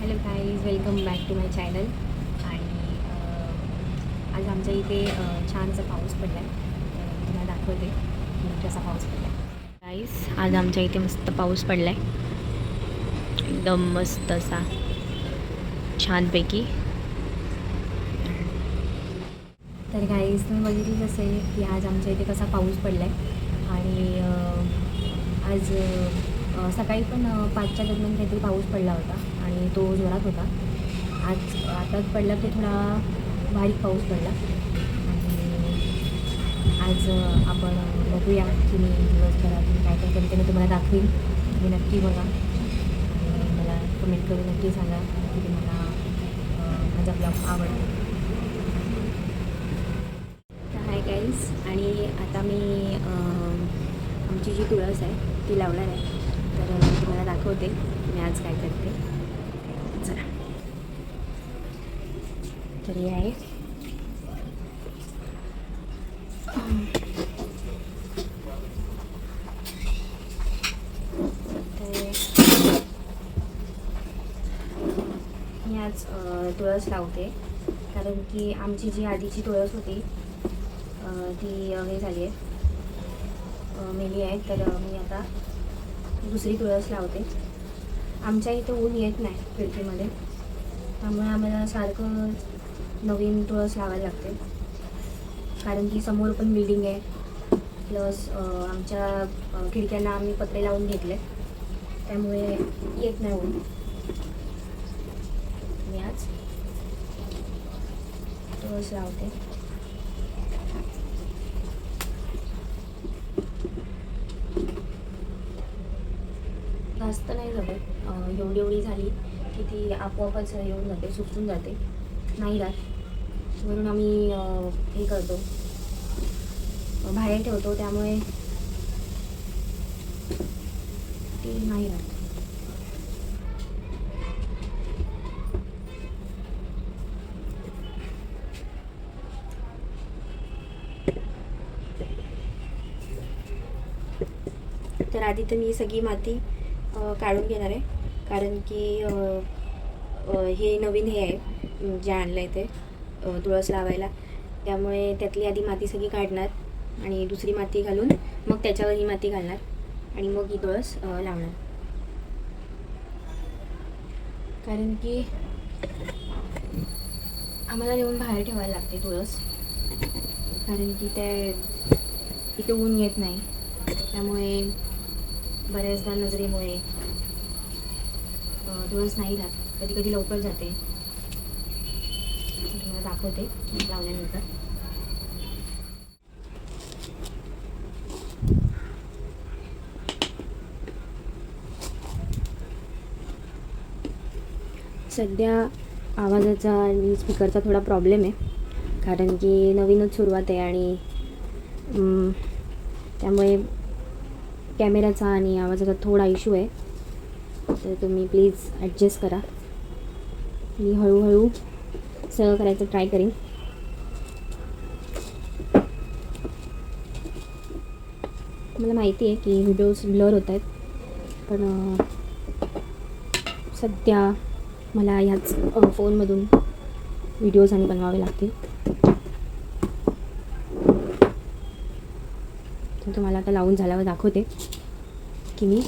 Hello guys, welcome back to my channel. आणि आज आमच्या इथे छानसा पाऊस पडला आहे. तुम्हाला दाखवते की कसा पाऊस पडला आहे. गाईज, आज आमच्या इथे मस्त पाऊस पडला आहे, एकदम मस्त असा छानपैकी. तर गाईज, तुम्ही बघितलीच असेल की आज आमच्या इथे कसा पाऊस पडला आहे. आणि आज सकाळी पण 5च्या दरम्यान काहीतरी पाऊस पडला होता आणि तो जोरात होता. आताच पडला तो थोडा बारीक पाऊस पडला. आणि आज आपण बघूया की मी दिवसभरात काय काय करते, मी तुम्हाला दाखवीन. तुम्ही नक्की बघा आणि मला कमेंट करून नक्की सांगा की तुम्हाला माझा ब्लॉग आवडतो. तर हाय गाईज, आणि आता मी आमची जी तुळस आहे ती लावणार आहे. तर तुम्हाला दाखवते मी आज काय करते. चला, तर हे आहे. तर मी आज तुळस लावते, कारण की आमची जी आधीची तुळस होती ती हे झाली आहे, मेली आहे. तर मी आता दुसरी तुळस लावते. आमच्या इथं ऊन येत नाही खिडकीमध्ये, त्यामुळे आम्हाला सारखं नवीन तुळस लावायला लागते. कारण की समोर पण बिल्डिंग आहे, प्लस आमच्या खिडक्यांना आम्ही पत्रे लावून घेतले, त्यामुळे येत नाही ऊन. मी आज तुळस लावते. जास्त नाही जमत, एवढी झाली की ती आपोआपच येऊन जाते, सुकून जाते, नाही राहत. म्हणून आम्ही हे करतो, बाहेर ठेवतो, त्यामुळे ती नाही राहत. तर आधी तर मी सगळी माती काढून घेणार आहे, कारण की हे नवीन हे आहे जे आणलं आहे ते तुळस लावायला, त्यामुळे त्यातली आधी माती सगळी काढणार आणि दुसरी माती घालून मग त्याच्यावर ही माती घालणार आणि मग ही तुळस लावणार. कारण की आम्हाला नेऊन बाहेर ठेवायला लागते तुळस, कारण की ते इथे ऊन येत नाही, त्यामुळे बऱ्याचदा नजरेमुळे तुळस नाही राहत, कधी कधी लवकर जाते. तुम्हाला दाखवते लावल्यानंतर. सध्या आवाजाचा आणि स्पीकरचा थोडा प्रॉब्लेम आहे, कारण की नवीनच सुरुवात आहे आणि त्यामुळे कॅमेराचा आणि आवाजाचा थोडा इश्यू आहे. तर तुम्ही प्लीज ॲडजस्ट करा. मी हळूहळू सगळं करायचं ट्राय करीन. मला माहिती आहे की व्हिडिओज ब्लर होत आहेत, पण सध्या मला ह्याच फोनमधून व्हिडिओज आणि बनवावे लागतील. तर तुम्हाला आता लावून झाल्यावर दाखवते की मी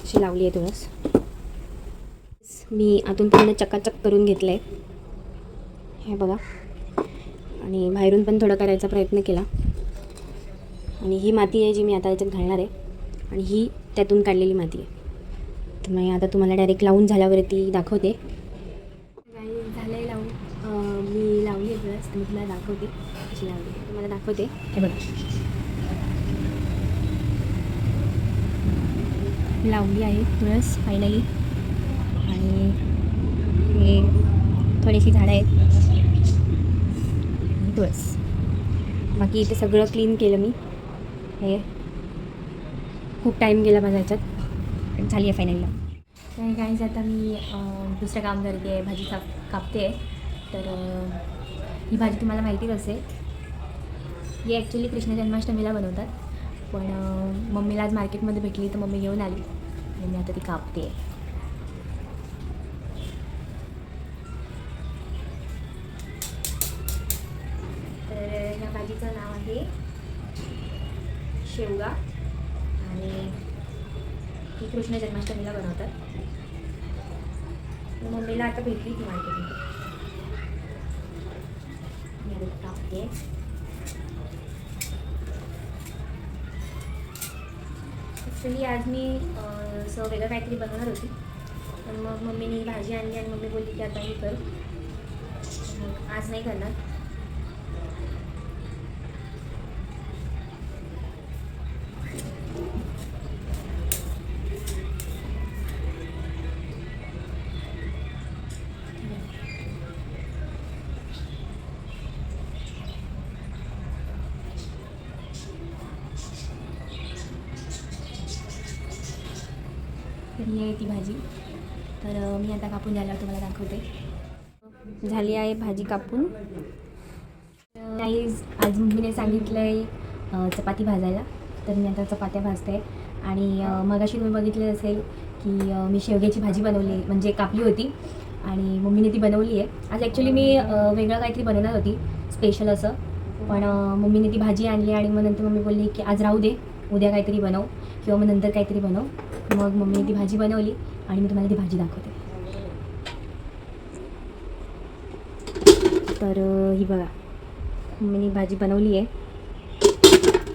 अशी लावली आहे तुळस. मी आतून पूर्ण चकाचक करून घेतलं आहे, हे बघा, आणि बाहेरून पण थोडं करायचा प्रयत्न केला. आणि ही माती आहे जी मी आता याच्यात घालणार आहे, आणि ही त्यातून काढलेली माती आहे. तर मी आता तुम्हाला डायरेक्ट लावून झाल्यावरती दाखवते. झालं आहे लावून, मी लावली आहे तुळस आणि तुम्हाला दाखवते कशी लावली. तुम्हाला दाखवते, हे बघा, लावली आहे तुळस फायनली. आणि हे थोडीशी झाडं आहेत, तुळस. बाकी इथे सगळं क्लीन केलं मी. हे खूप टाईम गेला माझ्या ह्याच्यात, पण झाली आहे फायनली. तर काहीच आता मी दुसरं काम करते आहे, भाजी कापते आहे. तर ही भाजी तुम्हाला माहितीच असेल, ही ॲक्च्युली कृष्ण जन्माष्टमीला बनवतात, पण मम्मीला आज मार्केटमध्ये भेटली तर मम्मी घेऊन आली आणि मी आता ती कापते आहे. तर ह्या भाजीचं नाव आहे शेवगा आणि ही कृष्ण जन्माष्टमीला बनवतात. मम्मीला आता भेटली ती मार्केटमध्ये टाकते. ॲक्च्युली आज मी असं वेगळं काहीतरी बनवणार होती, पण मग मम्मीने भाजी आणली आणि मम्मी बोलली की आता हे कर, मग आज नाही करणार. तर ही आहे ती भाजी. तर मी आता कापून झाल्यावर तुम्हाला दाखवते. झाली आहे भाजी कापून. आज मम्मीने सांगितलं आहे चपाती भाजायला, तर मी आता चपात्या भाजते. आणि मगाशी तुम्ही बघितलं असेल की मी शेवग्याची भाजी बनवली, म्हणजे कापली होती आणि मम्मीने ती बनवली आहे. आज ॲक्च्युली मी वेगळं काहीतरी बनवणार होती स्पेशल असं, पण मम्मीने ती भाजी आणली आणि मग नंतर मम्मी बोलली की आज राहू दे, उद्या काहीतरी बनव किंवा मग नंतर काहीतरी बनव. मग मम्मीने ती भाजी बनवली आणि मी तुम्हाला ती भाजी दाखवते. तर ही बघा, मम्मीने भाजी बनवली आहे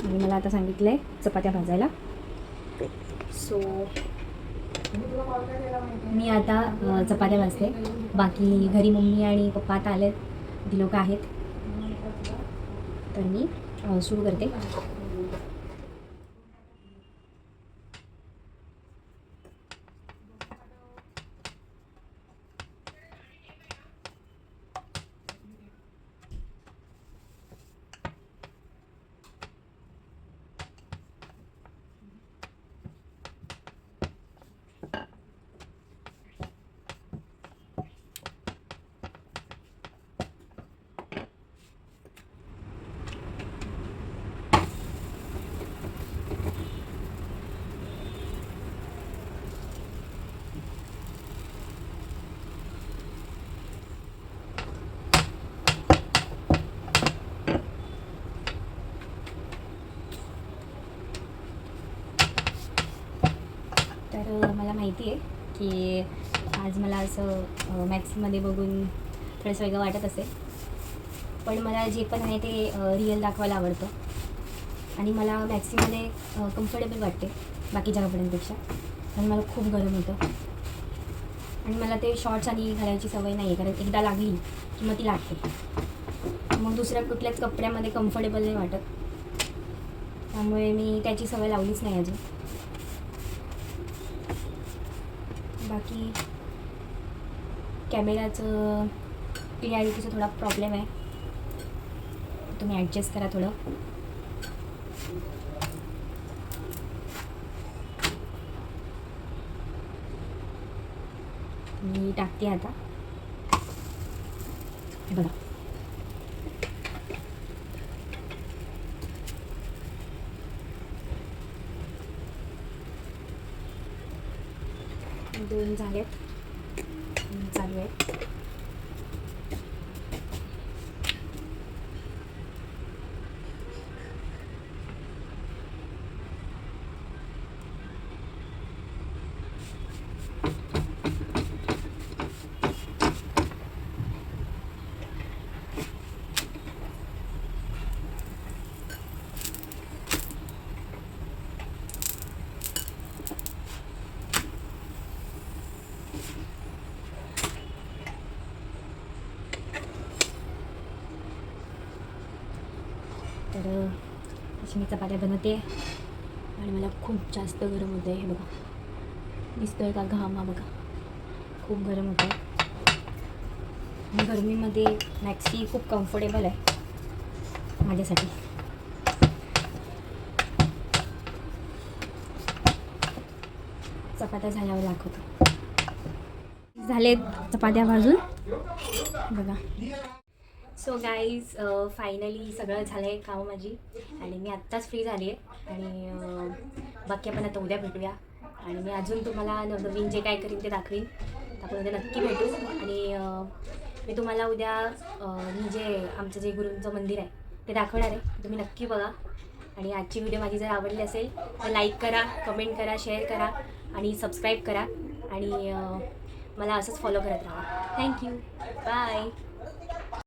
आणि मला आता सांगितलं आहे चपात्या भाजायला. सो मी आता चपात्या भाजते. बाकी घरी मम्मी आणि पप्पा आता आलेत, ती लोक आहेत. तर मी सुरू करते. तर मला माहिती आहे की आज मला असं मॅक्समध्ये बघून थोडंसं वेगळं वाटत असेल, पण मला जे पण आहे ते रिअल दाखवायला आवडतं आणि मला मॅक्सीमध्ये कम्फर्टेबल वाटते बाकीच्या कपड्यांपेक्षा. पण मला खूप गरम होतं आणि मला ते शॉर्ट्स आणि घालायची सवय नाही आहे, कारण एकदा लागली की मग ती लागते, मग दुसऱ्या कुठल्याच कपड्यामध्ये कम्फर्टेबल नाही वाटत. त्यामुळे मी त्याची सवय लावलीच नाही अजून. बाकी कॅमेराचं क्लिअरिटीचा थोडा प्रॉब्लेम आहे, तुम्ही ॲडजस्ट करा थोडं. मी टाकते आता. हे बघा, दोन झालेत, चालू आहे. तर अशी मी चपात्या बनवते आणि मला खूप जास्त गरम होतं आहे. हे बघा, दिसतोय का घाम? हा बघा, खूप गरम होतं आहे. आणि गरमीमध्ये मॅक्सी खूप कम्फर्टेबल आहे माझ्यासाठी. चपात्या झाल्यावर दाखवतो. झालेत चपात्या भाजून बघा. सो गाईज, फायनली सगळं झालं आहे कामं माझी आणि मी आत्ताच फ्री झाली आहे. आणि बाकी आपण आता उद्या भेटूया आणि मी अजून तुम्हाला नवीन जे काय करीन ते दाखवीन. आपण उद्या नक्की भेटू. आणि मी तुम्हाला उद्या मी जे आमचं जे गुरूंचं मंदिर आहे ते दाखवणार आहे. तुम्ही नक्की बघा. आणि आजची व्हिडिओ माझी जर आवडली असेल तर लाईक करा, कमेंट करा, शेअर करा आणि सबस्क्राईब करा आणि मला असंच फॉलो करत राहा. थँक्यू. बाय.